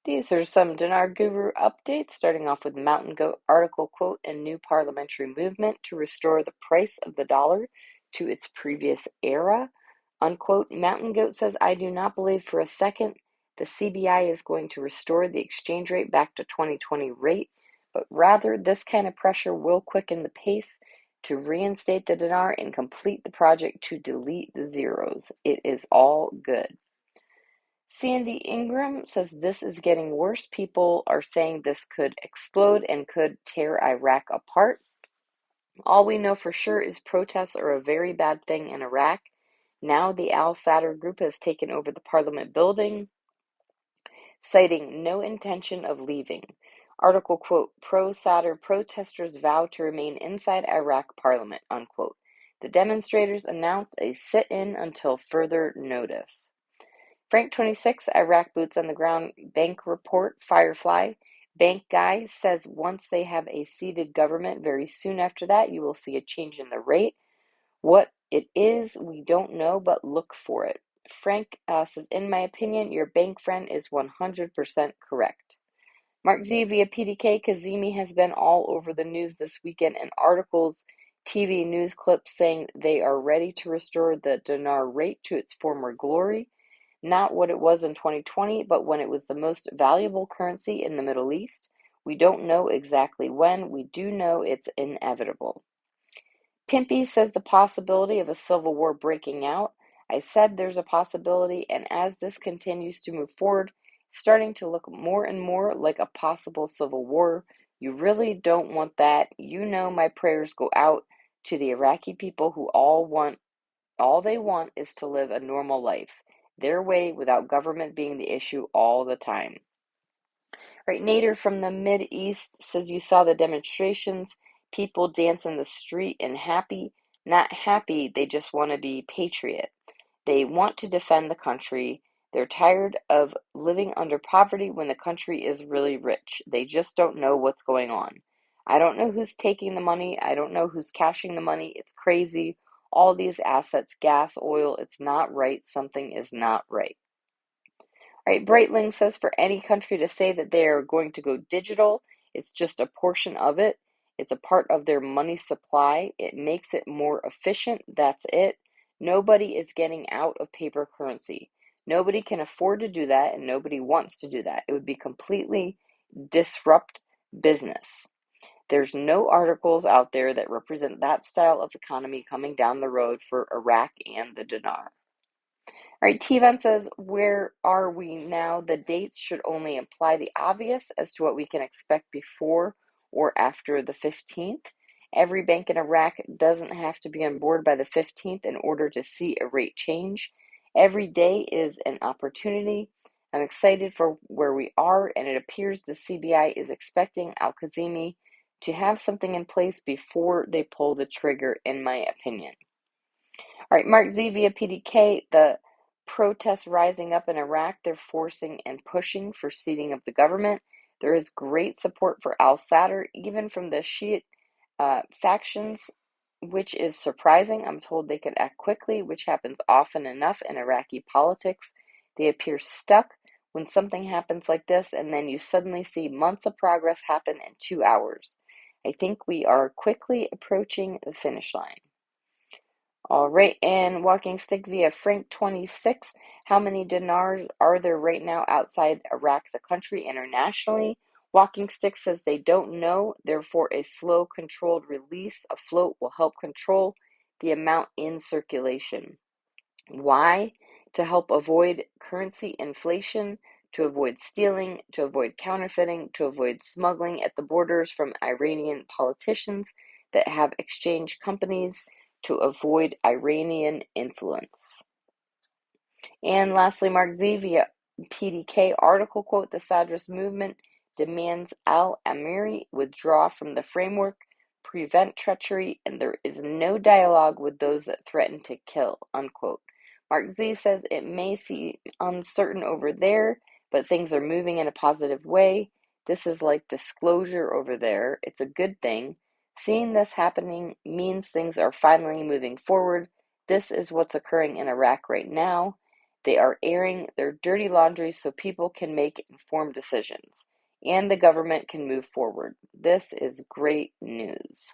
These are some Dinar Guru updates, starting off with Mountain Goat article quote and new parliamentary movement to restore the price of the dollar to its previous era. Unquote. Mountain Goat says, I do not believe for a second the CBI is going to restore the exchange rate back to 2020 rate, but rather this kind of pressure will quicken the pace to reinstate the dinar and complete the project to delete the zeros. It is all good. Sandy Ingram says this is getting worse. People are saying this could explode and could tear Iraq apart. All we know for sure is protests are a very bad thing in Iraq. Now the al-Sadr group has taken over the parliament building, citing no intention of leaving. Article quote, pro-Sadr protesters vow to remain inside Iraq parliament, unquote. The demonstrators announced a sit-in until further notice. Frank 26, Iraq boots on the ground bank report, Firefly. Bank guy says once they have a seated government, very soon after that, you will see a change in the rate. What it is, we don't know, but look for it. Frank says, in my opinion, your bank friend is 100% correct. Mark Z via PDK, Kazemi has been all over the news this weekend in articles, TV news clips saying they are ready to restore the dinar rate to its former glory. Not what it was in 2020, but when it was the most valuable currency in the Middle East. We don't know exactly when. We do know it's inevitable. Pimpy says the possibility of a civil war breaking out. I said there's a possibility, and as this continues to move forward, it's starting to look more and more like a possible civil war. You really don't want that. You know my prayers go out to the Iraqi people who all they want is to live a normal life, their way without government being the issue all the time. Right, Nader from the Mid-East says you saw the demonstrations, people dance in the street and happy, not happy, they just want to be patriot. They want to defend the country. They're tired of living under poverty when the country is really rich. They just don't know what's going on. I don't know who's taking the money. I don't know who's cashing the money. It's crazy. All these assets, gas, oil, it's not right. Something is not right. All right, Breitling says for any country to say that they are going to go digital, it's just a portion of it. It's a part of their money supply. It makes it more efficient. That's it. Nobody is getting out of paper currency. Nobody can afford to do that, and nobody wants to do that. It would be completely disrupt business. There's no articles out there that represent that style of economy coming down the road for Iraq and the dinar. All right, Tivan says, where are we now? The dates should only imply the obvious as to what we can expect before or after the 15th. Every bank in Iraq doesn't have to be on board by the 15th in order to see a rate change. Every day is an opportunity. I'm excited for where we are, and it appears the CBI is expecting Al-Kazemi to have something in place before they pull the trigger, in my opinion. All right, Mark Z via PDK, the protests rising up in Iraq, they're forcing and pushing for seating of the government. There is great support for al-Sadr, even from the Shiite factions, which is surprising. I'm told they could act quickly, which happens often enough in Iraqi politics. They appear stuck when something happens like this, and then you suddenly see months of progress happen in 2 hours. I think we are quickly approaching the finish line. All right, and walking stick via Frank 26. How many dinars are there right now outside Iraq, the country, internationally? Walking stick says they don't know, therefore, a slow, controlled release afloat will help control the amount in circulation. Why? To help avoid currency inflation, to avoid stealing, to avoid counterfeiting, to avoid smuggling at the borders from Iranian politicians that have exchange companies, to avoid Iranian influence. And lastly, Mark Z via PDK article quote, the Sadrist movement demands al-Amiri withdraw from the framework, prevent treachery, and there is no dialogue with those that threaten to kill, unquote. Mark Z says it may seem uncertain over there, but things are moving in a positive way. This is like disclosure over there. It's a good thing. Seeing this happening means things are finally moving forward. This is what's occurring in Iraq right now. They are airing their dirty laundry so people can make informed decisions and the government can move forward. This is great news.